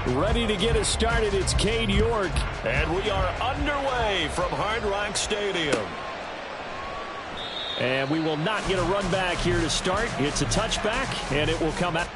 Ready to get us started, it's Cade York. And we are underway from Hard Rock Stadium. And we will not get a run back here to start. It's a touchback, and it will come out.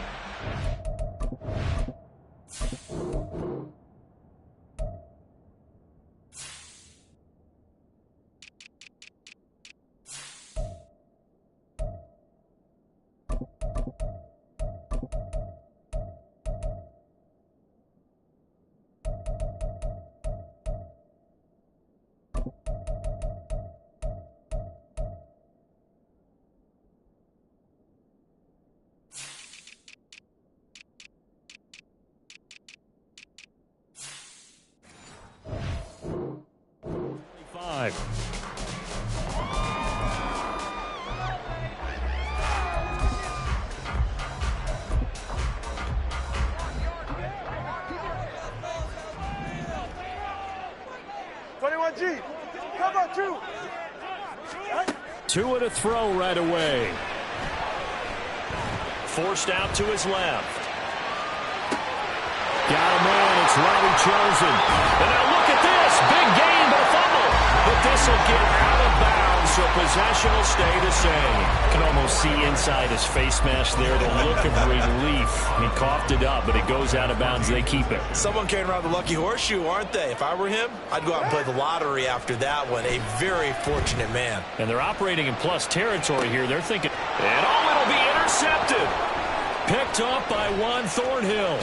Two and a throw right away. Forced out to his left. Got a man. It's Robbie Chosen. And now look at this. Big gain, but a fumble. But this will get out of bounds, so possession will stay the same. Can almost see inside his face mask there the look of relief. He coughed it up, but it goes out of bounds. They keep it. Someone carrying around the lucky horseshoe, aren't they? If I were him, I'd go out and play the lottery after that one. A very fortunate man. And they're operating in plus territory here. They're thinking. And it'll be intercepted. Picked off by Juan Thornhill.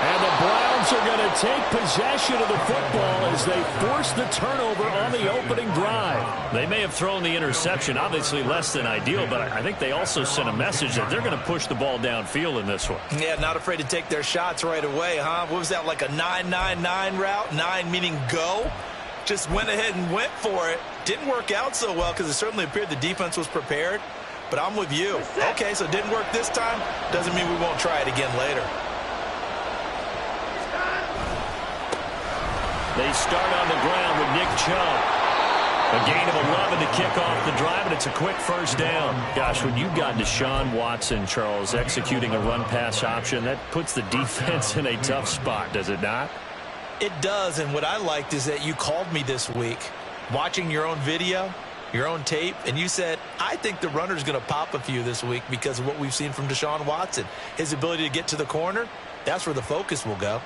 And the Browns are going to take possession of the football as they force the turnover on the opening drive. They may have thrown the interception, obviously less than ideal, but I think they also sent a message that they're going to push the ball downfield in this one. Yeah, not afraid to take their shots right away, huh? What was that, like a 9-9-9 route? 9 meaning go? Just went ahead and went for it. Didn't work out so well because it certainly appeared the defense was prepared. But I'm with you. Okay, so it didn't work this time. Doesn't mean we won't try it again later. They start on the ground with Nick Chubb. A gain of 11 to kick off the drive, and it's a quick first down. Gosh, when you've got Deshaun Watson, Charles, executing a run-pass option, that puts the defense in a tough spot, does it not? It does, and what I liked is that you called me this week, watching your own video, your own tape, and you said, I think the runner's going to pop a few this week because of what we've seen from Deshaun Watson. His ability to get to the corner, that's where the focus will go.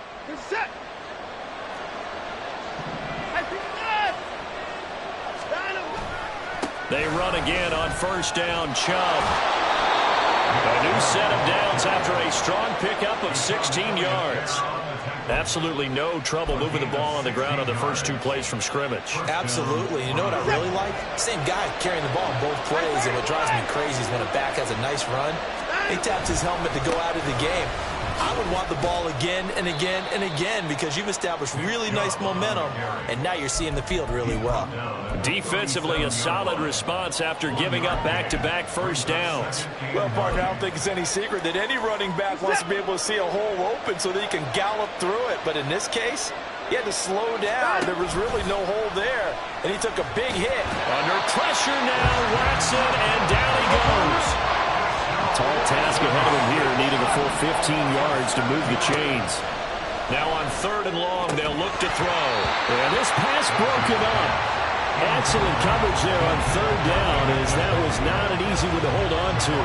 They run again on first down, Chubb. A new set of downs after a strong pickup of 16 yards. Absolutely no trouble moving the ball on the ground on the first two plays from scrimmage. Absolutely. You know what I really like? Same guy carrying the ball in both plays, and what drives me crazy is when a back has a nice run, he taps his helmet to go out of the game. I would want the ball again and again and again because you've established really nice momentum, and now you're seeing the field really well. Defensively, a solid response after giving up back-to-back first downs. Well, partner, I don't think it's any secret that any running back wants to be able to see a hole open so that he can gallop through it. But in this case, he had to slow down. There was really no hole there, and he took a big hit. Under pressure now, Watson, and down he goes. Tall task ahead of him here, needing a full 15 yards to move the chains. Now on third and long, they'll look to throw. And this pass broken up. Excellent coverage there on third down, as that was not an easy one to hold on to.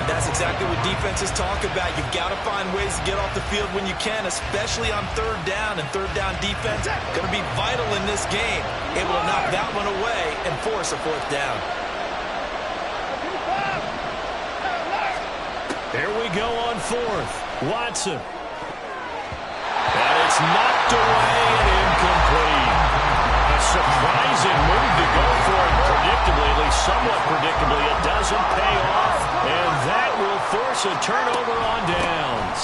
That's exactly what defenses talk about. You've got to find ways to get off the field when you can, especially on third down. And third down defense going to be vital in this game. Able to knock that one away and force a fourth down. Here we go on fourth. Watson. And it's knocked away and incomplete. A surprising move to go for it predictably, at least somewhat predictably. It doesn't pay off, and that will force a turnover on downs.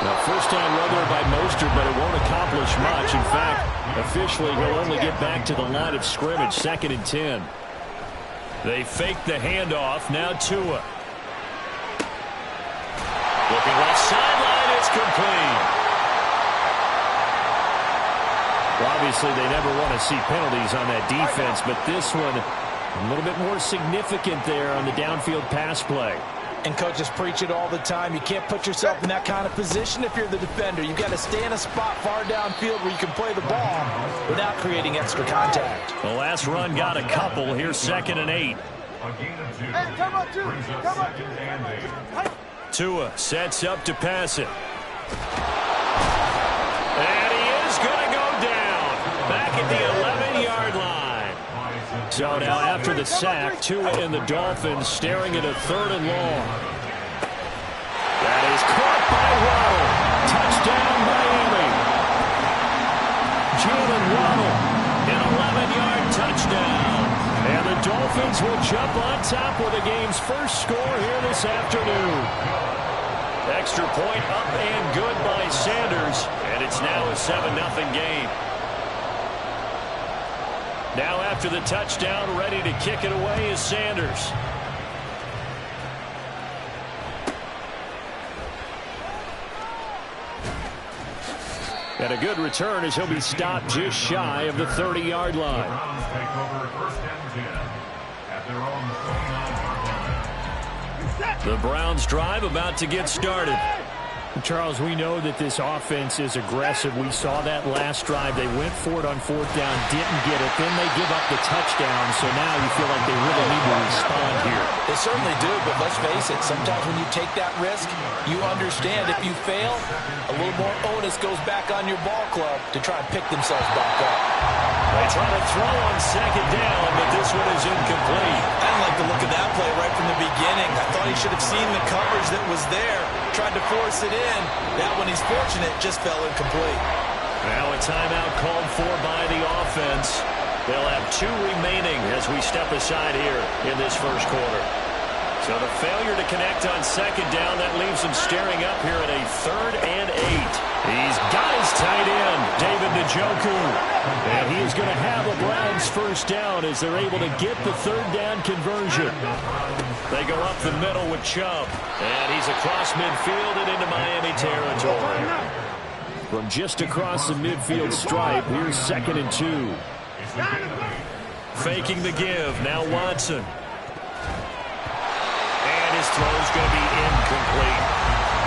Now, first-time runner by Mostert, but it won't accomplish much. In fact, officially, he'll only get back to the line of scrimmage, 2nd and 10. They fake the handoff. Now Tua. Looking left sideline, it's complete. Well, obviously, they never want to see penalties on that defense, but this one a little bit more significant there on the downfield pass play. And coaches preach it all the time. You can't put yourself in that kind of position if you're the defender. You've got to stay in a spot far downfield where you can play the ball without creating extra contact. The last run got a couple. Here's 2nd and 8. Tua sets up to pass it. And he is going to go down. Back at the 11-yard line. So now after the sack, Tua and the Dolphins staring at a 3rd and long. That is caught by Waddle. Touchdown, Miami. Jalen Waddle, an 11-yard touchdown. And the Dolphins will jump on top with the game's first score here this afternoon. Extra point up and good by Sanders. And it's now a 7-0 game. Now after the touchdown, ready to kick it away is Sanders. And a good return as he'll be stopped just shy of the 30-yard line. The Browns drive about to get started. Charles, we know that this offense is aggressive. We saw that last drive. They went for it on 4th down, didn't get it. Then they give up the touchdown. So now you feel like they really need to respond here. They certainly do, but let's face it. Sometimes when you take that risk, you understand if you fail, a little more onus goes back on your ball club to try and pick themselves back up. They try to throw on 2nd down, but this one is incomplete. I didn't like the look of that play right from the beginning. I thought he should have seen the coverage that was there, tried to force it in. That one, he's fortunate, just fell incomplete. Now a timeout called for by the offense. They'll have 2 remaining as we step aside here in this first quarter. So the failure to connect on 2nd down, that leaves him staring up here at a 3rd and 8. He's got his tight end, David Njoku. And he is going to have a Browns first down as they're able to get the 3rd down conversion. They go up the middle with Chubb. And he's across midfield and into Miami territory. From just across the midfield stripe, here's 2nd and 2. Faking the give, now Watson. And his throw's going to be incomplete.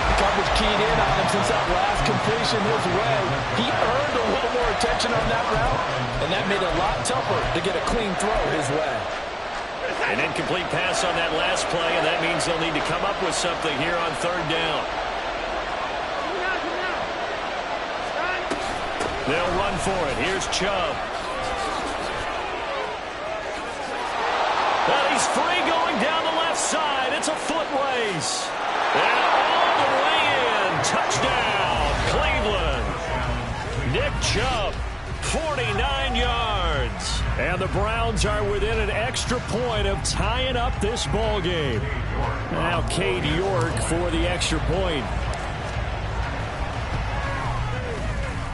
The coverage keyed in on him since that last completion his way. He earned a little more attention on that route, and that made it a lot tougher to get a clean throw his way. An incomplete pass on that last play, and that means they'll need to come up with something here on 3rd down. They'll run for it. Here's Chubb. Well, he's free going down the left side. It's a foot race. And all the way in. Touchdown, Cleveland. Nick Chubb, 49 yards. And the Browns are within an extra point of tying up this ball game. Now Cade York for the extra point.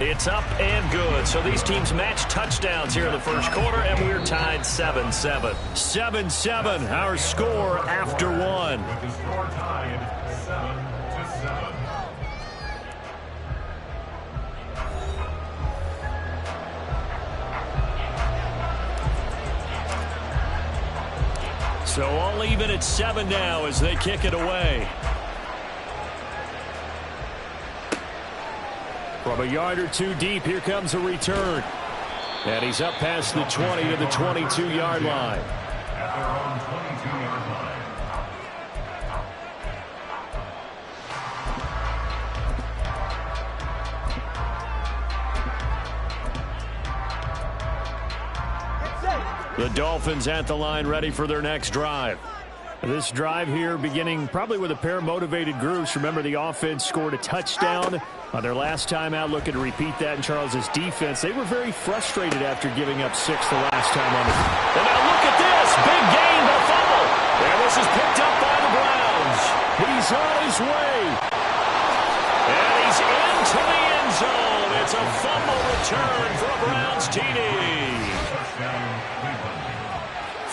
It's up and good. So these teams match touchdowns here in the first quarter, and we're tied 7-7. 7-7, our score after one. With the score tied 7-7. So all even at 7 now as they kick it away. From a yard or 2 deep, here comes a return. And he's up past the 20 to the 22-yard line. At their own 22-yard line. The Dolphins at the line ready for their next drive. This drive here beginning probably with a pair of motivated groups. Remember, the offense scored a touchdown on their last time out. Looking to repeat that in Charles's defense. They were very frustrated after giving up 6 the last time on it. And now look at this. Big gain, the fumble. And this is picked up by the Browns. He's on his way. And he's into the end zone. It's a fumble return for a Browns TD.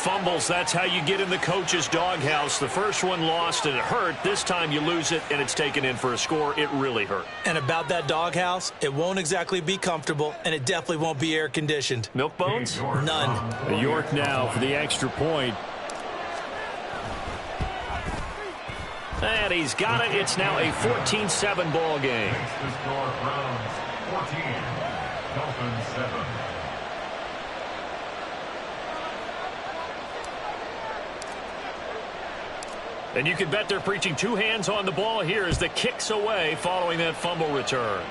Fumbles, that's how you get in the coach's doghouse. The first one lost and it hurt. This time you lose it and it's taken in for a score. It really hurt. And about that doghouse, it won't exactly be comfortable, and it definitely won't be air-conditioned. Milk bones? None. York now for the extra point. And he's got it. It's now a 14-7 ball game. The score, Browns 14, Dolphins 7. And you can bet they're preaching two hands on the ball here as the kick's away following that fumble return.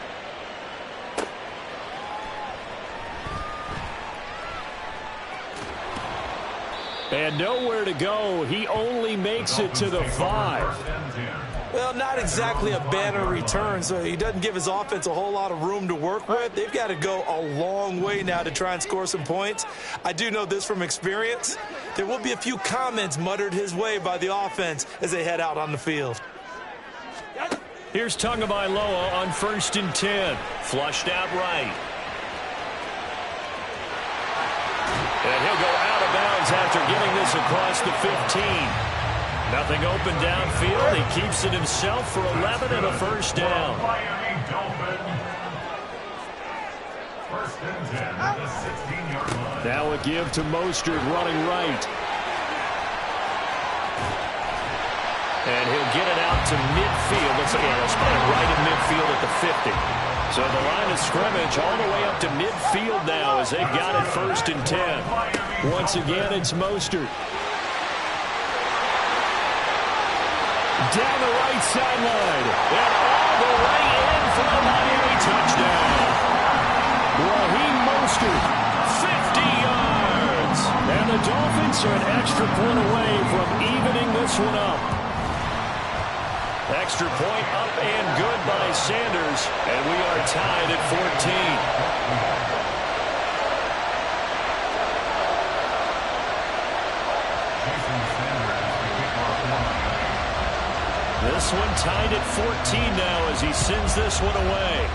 And nowhere to go. He only makes it to the 5. Well, not exactly a banner return, so he doesn't give his offense a whole lot of room to work with. They've got to go a long way now to try and score some points. I do know this from experience. There will be a few comments muttered his way by the offense as they head out on the field. Here's Tagovailoa on 1st and 10. Flushed out right. And he'll go out of bounds after getting this across the 15. Nothing open downfield. He keeps it himself for 11 and a first down. First and 10 at the 16-yard line. Now a give to Mostert running right. And he'll get it out to midfield. Looks like he'll spot it right in midfield at the 50. So the line of scrimmage all the way up to midfield now as they've got it 1st and 10. Once again, it's Mostert. Down the right sideline. And all the way in for the Miami touchdown. Raheem Mostert, 50 yards. And the Dolphins are an extra point away from evening this one up. Extra point up and good by Sanders. And we are tied at 14. This one tied at 14 now as he sends this one away.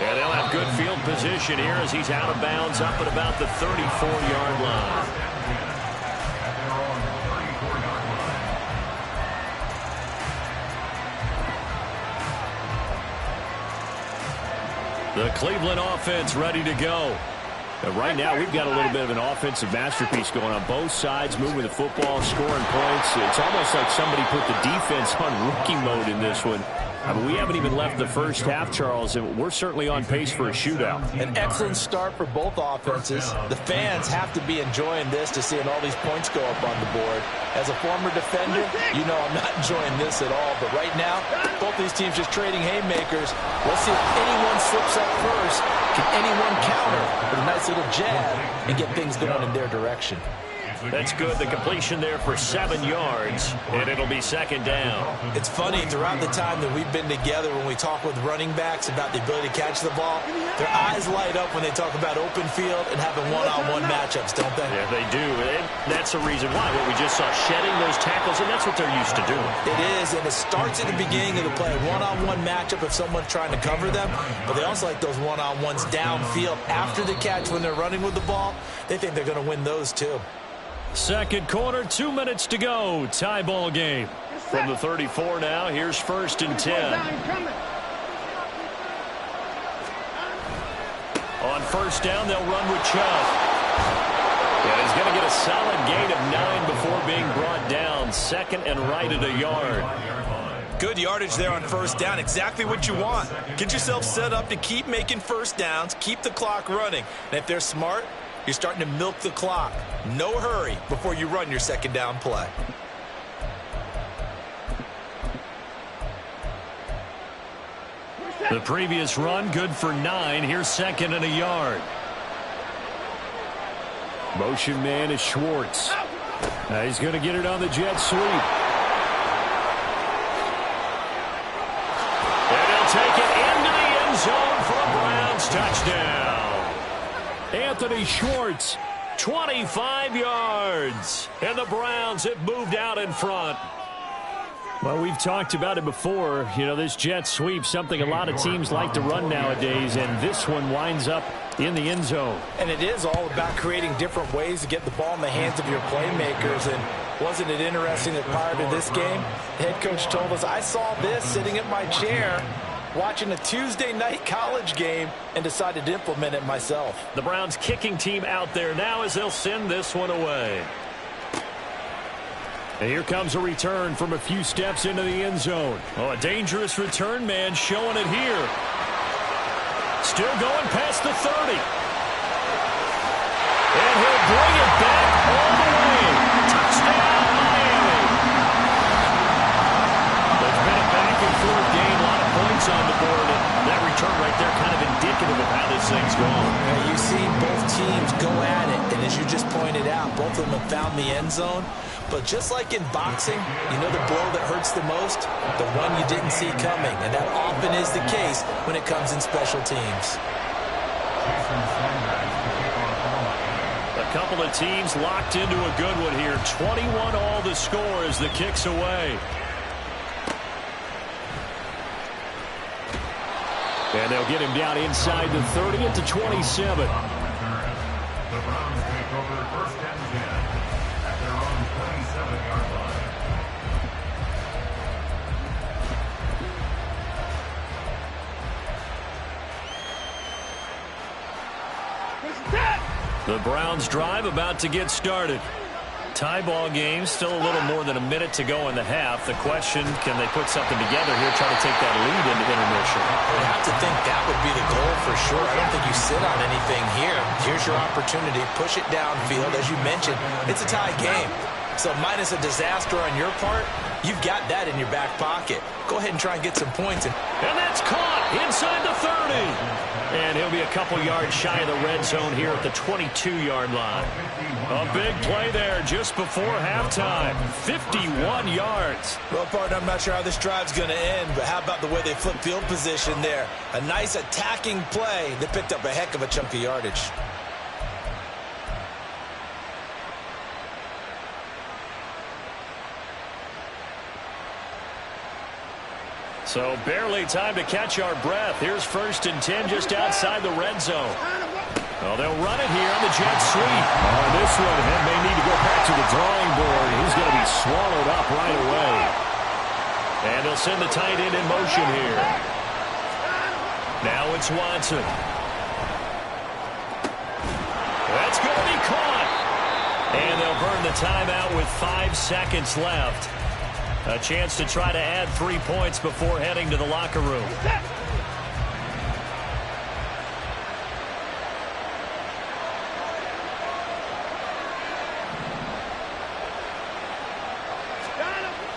And they'll have good field position here as he's out of bounds up at about the 34-yard line. The Cleveland offense ready to go. Right now, we've got a little bit of an offensive masterpiece going on both sides, moving the football, scoring points. It's almost like somebody put the defense on rookie mode in this one. I mean, we haven't even left the first half, Charles, and we're certainly on pace for a shootout. An excellent start for both offenses. The fans have to be enjoying this to seeing all these points go up on the board. As a former defender, you know I'm not enjoying this at all. But right now, both these teams just trading haymakers. Let's see if anyone slips up first. Can anyone counter with a nice little jab and get things going in their direction? That's good. The completion there for 7 yards, and it'll be 2nd down. It's funny, throughout the time that we've been together, when we talk with running backs about the ability to catch the ball, their eyes light up when they talk about open field and having one-on-one matchups, don't they? Yeah, they do. And that's the reason why. What we just saw, shedding those tackles, and that's what they're used to doing. It is, and it starts at the beginning of the play. One-on-one matchup if someone's trying to cover them, but they also like those one-on-ones downfield after the catch when they're running with the ball. They think they're going to win those too. Second quarter, 2 minutes to go. Tie ball game. From the 34 now, here's 1st and 10. On 1st down, they'll run with Chubb. And he's going to get a solid gain of 9 before being brought down. 2nd and right at a yard. Good yardage there on 1st down. Exactly what you want. Get yourself set up to keep making 1st downs, keep the clock running. And if they're smart, you're starting to milk the clock. No hurry before you run your 2nd down play. The previous run, good for 9. Here's 2nd and a yard. Motion man is Schwartz. He's going to get it on the jet sweep. And he'll take it into the end zone for a Browns touchdown. Anthony Schwartz, 25 yards. And the Browns have moved out in front. Well, we've talked about it before. You know, this jet sweep, something a lot of teams like to run nowadays, and this one winds up in the end zone. And it is all about creating different ways to get the ball in the hands of your playmakers. And wasn't it interesting that prior to this game, the head coach told us, I saw this sitting at my chair, watching a Tuesday night college game and decided to implement it myself. The Browns kicking team out there now as they'll send this one away. And here comes a return from a few steps into the end zone. Oh, a dangerous return man showing it here. Still going past the 30. And he'll bring it back all the way. Touchdown, Miami. It's been a back-and-forth game. A lot of points on the board. And that return right there kind of indicative of how this thing's going. Yeah, you see both teams go at it. And as you just pointed out, both of them have found the end zone. But just like in boxing, you know the blow that hurts the most? The one you didn't see coming. And that often is the case when it comes in special teams. A couple of teams locked into a good one here. 21 all the score as the kick's away. And they'll get him down inside the 30 at the 27. The Browns take over first and 10 at their own 27-yard line. The Browns drive about to get started. Tie ball game, still a little more than a minute to go in the half. The question, can they put something together here, try to take that lead into intermission? You have to think that would be the goal for sure. I don't think you sit on anything here. Here's your opportunity. Push it downfield. As you mentioned, it's a tie game. So minus a disaster on your part, you've got that in your back pocket. Go ahead and try and get some points. And that's caught inside the 30. And he'll be a couple yards shy of the red zone here at the 22-yard line. A big play there just before halftime. 51 yards. Well, partner, I'm not sure how this drive's going to end, but how about the way they flip field position there? A nice attacking play that picked up a heck of a chunk of yardage. So barely time to catch our breath. Here's 1st and 10 just outside the red zone. Well, they'll run it here on the jet sweep. This one may need to go back to the drawing board. He's going to be swallowed up right away. And they'll send the tight end in motion here. Now it's Watson. That's going to be caught. And they'll burn the timeout with 5 seconds left. A chance to try to add 3 points before heading to the locker room.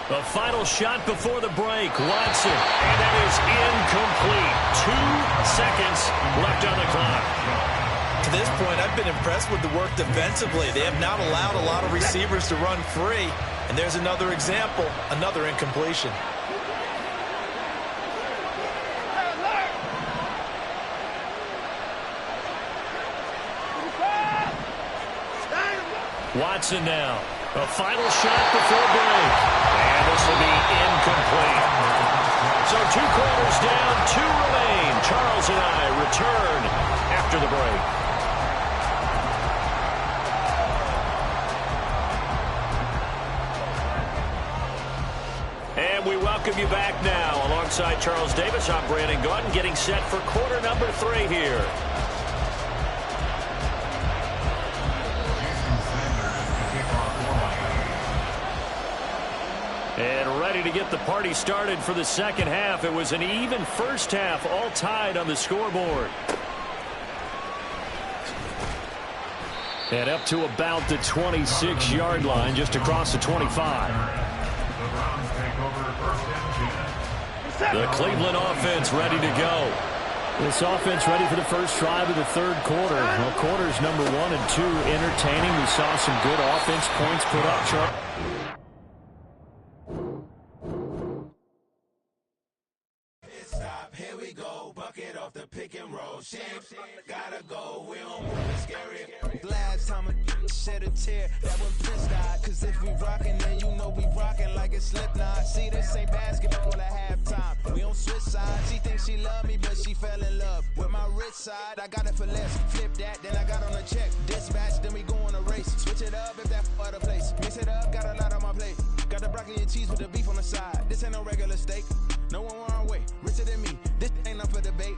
The final shot before the break. Watson. And that is incomplete. 2 seconds left on the clock. To this point, I've been impressed with the work defensively. They have not allowed a lot of receivers to run free. And there's another example, another incompletion. Watson now. A final shot before break. And this will be incomplete. So 2 quarters down, 2 remain. Charles and I return after the break. And we welcome you back now. Alongside Charles Davis, I'm Brandon Gaudin, getting set for quarter number 3 here. And ready to get the party started for the second half. It was an even first half, all tied on the scoreboard. And up to about the 26-yard line, just across the 25. The Cleveland offense ready to go. This offense ready for the first drive of the third quarter. Well, quarters number 1 and 2 entertaining. We saw some good offense points put up. Here we go, bucket off the pick and roll. Gotta go, we don't want it scary. Last time a shed a tear, that when Prince died. Cause if we rockin', then you know we rockin' like a Slipknot. See, this ain't basketball at halftime. We don't switch sides. She thinks she love me, but she fell in love with my rich side. I got it for less, flip that, then I got on a check. Dispatch, then we go on a race. Switch it up if that other place. Mix it up, got a lot on my plate. Got the broccoli and cheese with the beef on the side. This ain't no regular steak. No one wrong way, richer than me. This ain't up for debate.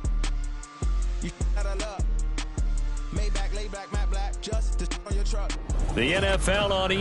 You out of luck. Maybach, lay back, matte black, just to on your truck. The NFL on